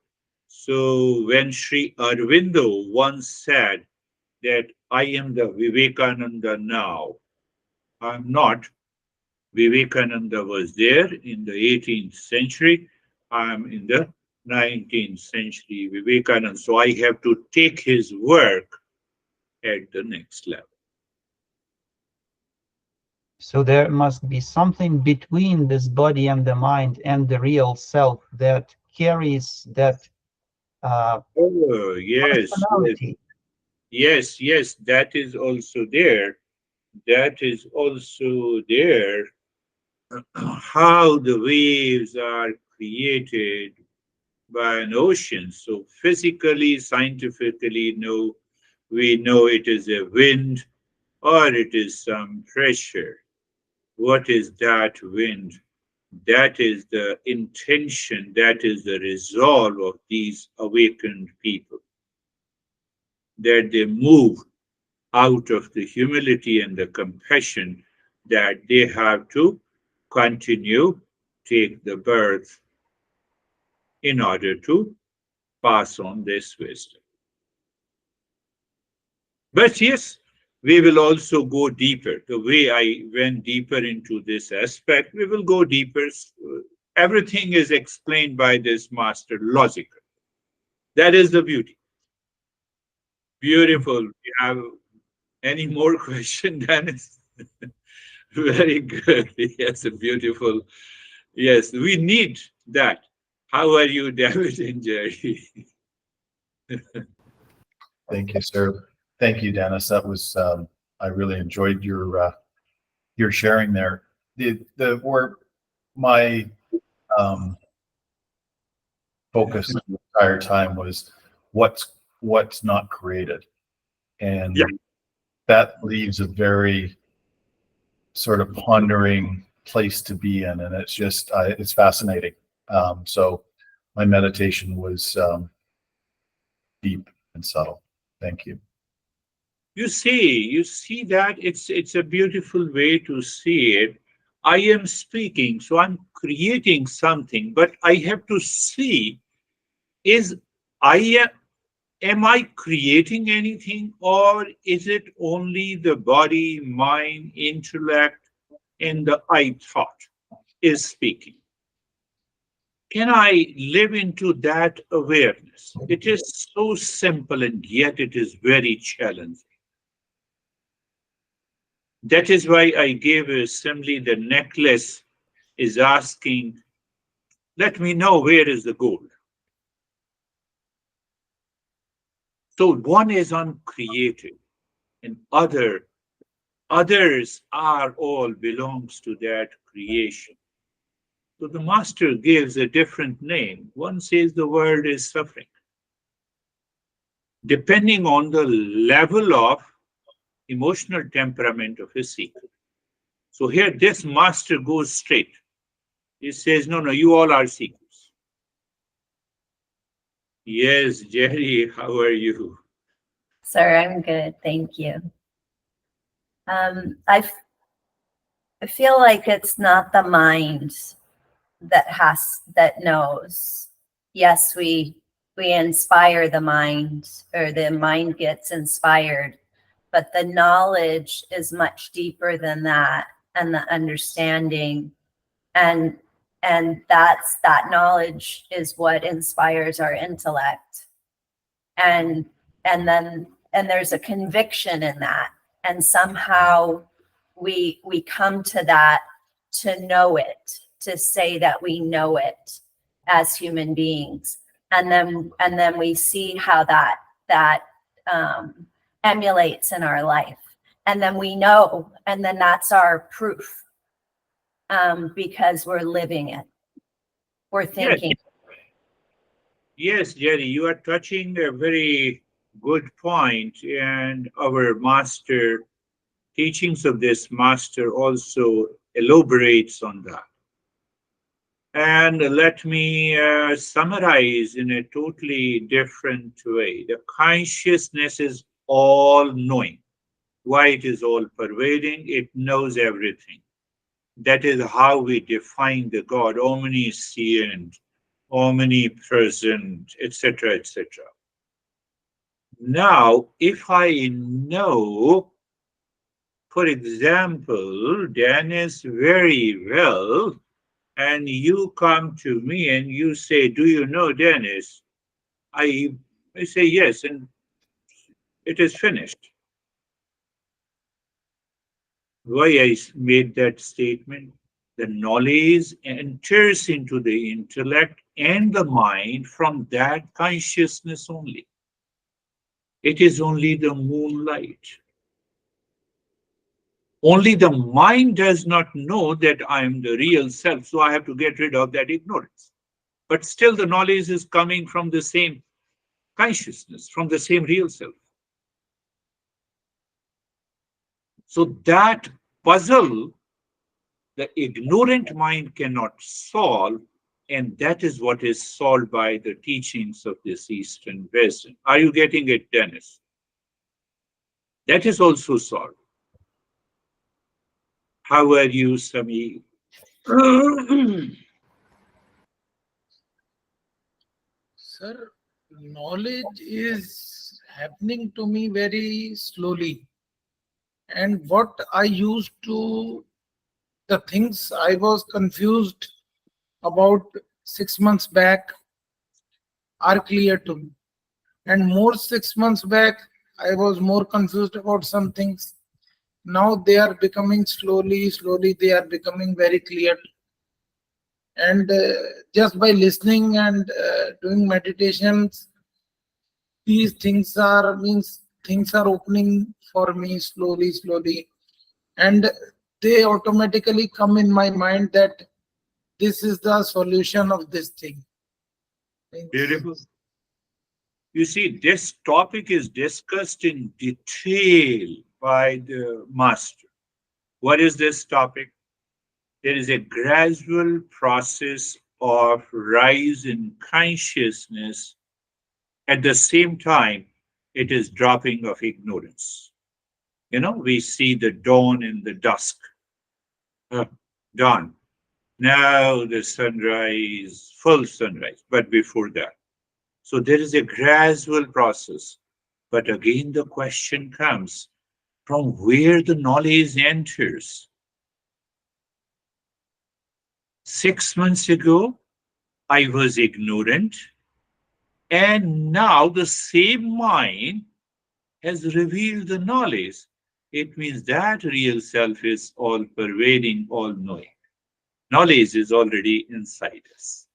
So when Sri Aurobindo once said that I am the Vivekananda now, I'm not. Vivekananda was there in the 18th century. I'm in the 19th century Vivekananda. So I have to take his work at the next level. So there must be something between this body and the mind and the real self that carries that Oh, yes, yes, personality. yes, yes, that is also there. That is also there. How the waves are created by an ocean. So physically, scientifically, no, we know it is a wind or it is some pressure. What is that wind? That is the intention, that is the resolve of these awakened people, that they move out of the humility and the compassion that they have to continue, take the birth in order to pass on this wisdom. But yes, we will also go deeper. The way I went deeper into this aspect, we will go deeper. Everything is explained by this master logical. That is the beauty. Beautiful. We have any more question, Dennis? Very good. Yes, beautiful. Yes, we need that. How are you, David and Jerry? Thank you, sir. Thank you, Dennis. That was I really enjoyed your sharing there. The where my um, focus the entire time was what's not created, and Yeah. that leaves a very sort of pondering place to be in, and it's just it's fascinating. So my meditation was deep and subtle. Thank you. You see that it's a beautiful way to see it. I am speaking, so I'm creating something, but I have to see is I am I creating anything or is it only the body, mind, intellect, and the I thought is speaking? Can I live into that awareness? It is so simple and yet it is very challenging. That is why I gave a simile. The necklace is asking, let me know where is the gold. So one is uncreated and others are all belongs to that creation. So the master gives a different name. One says the world is suffering. Depending on the level of emotional temperament of a seeker. So here this master goes straight. He says, no, no, you all are seekers. Yes, Jerry, how are you? Sir, I'm good. Thank you. I feel like it's not the mind that knows. Yes, we inspire the mind, or the mind gets inspired, but the knowledge is much deeper than that, and the understanding, and that knowledge is what inspires our intellect, and then there's a conviction in that, and somehow we come to that, to know it, to say that we know it as human beings, and then we see how that emulates in our life, and then we know, and then that's our proof, because we're living it, we're Yes, thinking. yes, Jerry, you are touching a very good point, and our master teachings of this master also elaborates on that. And let me summarize in a totally different way. The consciousness is all knowing. Why it is all pervading? It knows everything. That is how we define the God, omniscient, omnipresent, etc., etc. Now, if I know, for example, Dennis very well, and you come to me and you say, "Do you know Dennis?" I say yes, and it is finished. Why I made that statement? The knowledge enters into the intellect and the mind from that consciousness only. It is only the moonlight. Only the mind does not know that I am the real self, so I have to get rid of that ignorance. But still, the knowledge is coming from the same consciousness, from the same real self. So that puzzle, the ignorant mind cannot solve, and that is what is solved by the teachings of this Eastern wisdom. Are you getting it, Dennis? That is also solved. How are you, Sami? Sir, knowledge is happening to me very slowly. And what I used to, the things I was confused about 6 months back are clear to me. And more 6 months back, I was more confused about some things. Now they are becoming slowly, they are becoming very clear. And just by listening and doing meditations, these things are means things are opening for me slowly, and they automatically come in my mind that this is the solution of this thing. Means, Beautiful. You see, this topic is discussed in detail by the master. What is this topic? There is a gradual process of rise in consciousness. At the same time, it is dropping of ignorance. You know, we see the dawn in the dusk. Uh, Dawn. Now the sunrise, full sunrise, but before that. So there is a gradual process. But again, the question comes from where the knowledge enters. 6 months ago, I was ignorant, and now the same mind has revealed the knowledge. It means that real self is all pervading, all knowing. Knowledge is already inside us.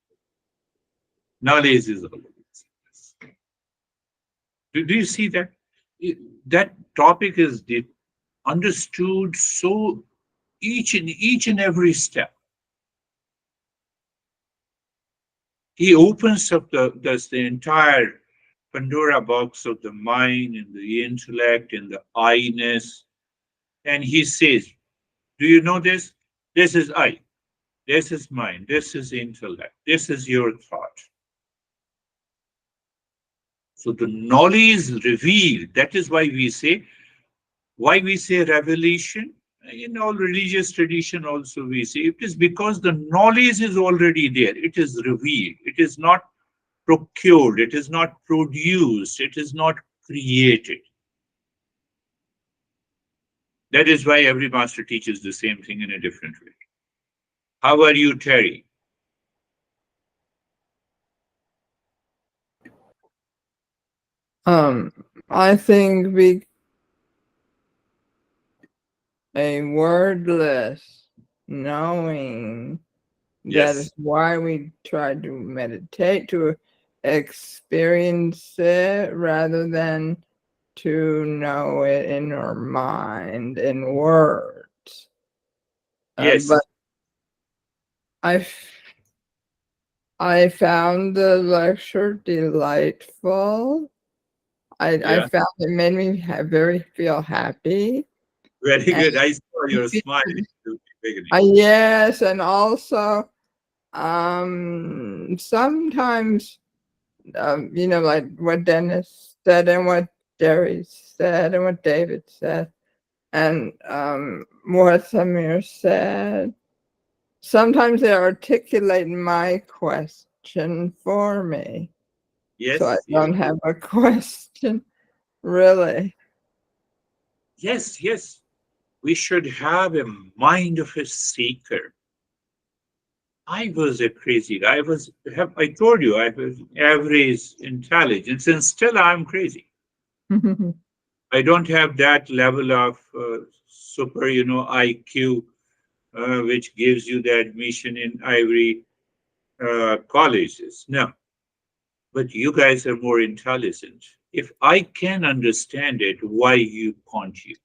Knowledge is already inside us. Do you see that? That topic is understood so each and every step. He opens up the entire Pandora box of the mind and the intellect and the I-ness. And he says, do you know this? This is I. This is mind. This is intellect. This is your thought. So the knowledge revealed. That is why we say revelation. In all religious tradition also we say it is because the knowledge is already there. It is revealed. It is not procured. It is not produced. It is not created. That is why every master teaches the same thing in a different way. How are you, Terry? I think a wordless knowing. That Yes. is why we try to meditate, to experience it rather than to know it in our mind in words. Yes. But I found the lecture delightful. I Yeah. found it made me feel happy. Very And good. I saw your smile in the beginning. yes, and also sometimes like what Dennis said and what Jerry said and what David said and what Samir said. Sometimes they articulate my question for me. So I Yes, yes, don't have a question, really. yes, yes. We should have a mind of a seeker. I was a crazy guy. I told you, I was average intelligence, and still I'm crazy. I don't have that level of super, IQ, which gives you the admission in Ivy colleges. No, but you guys are more intelligent. If I can understand it, why you can't you?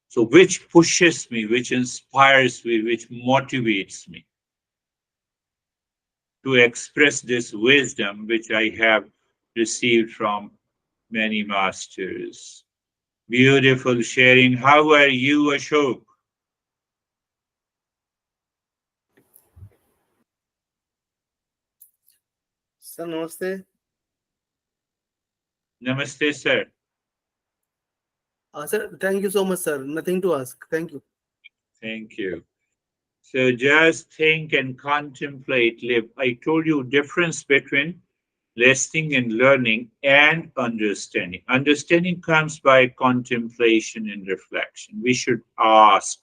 So, which pushes me, which inspires me, which motivates me to express this wisdom which I have received from many masters. Beautiful sharing. How are you, Ashok? Sir, namaste. Namaste, sir. Sir, thank you so much, sir. Nothing to ask. Thank you. Thank you. So just think and contemplate, live. I told you difference between listening and learning and understanding. Understanding comes by contemplation and reflection. We should ask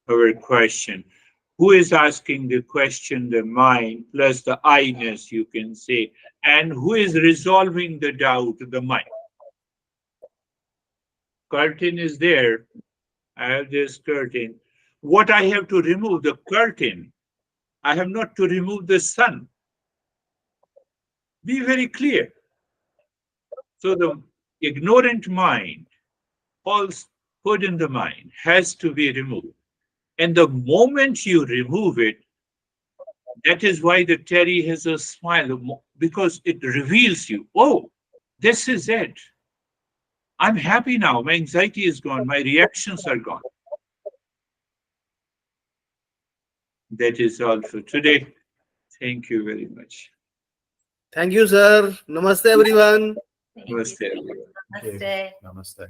our question. Who is asking the question? The mind plus the I-ness, you can say. And who is resolving the doubt? The mind. Curtain is there. I have this curtain. What I have to remove? The curtain. I have not to remove the sun. Be very clear. So the ignorant mind, false put in the mind, has to be removed. And the moment you remove it, that is why the Terry has a smile, because it reveals you. Oh, this is it. I'm happy now. My anxiety is gone. My reactions are gone. That is all for today. Thank you very much. Thank you, sir. Namaste, everyone. Thank you. Namaste, everyone. Namaste. Namaste.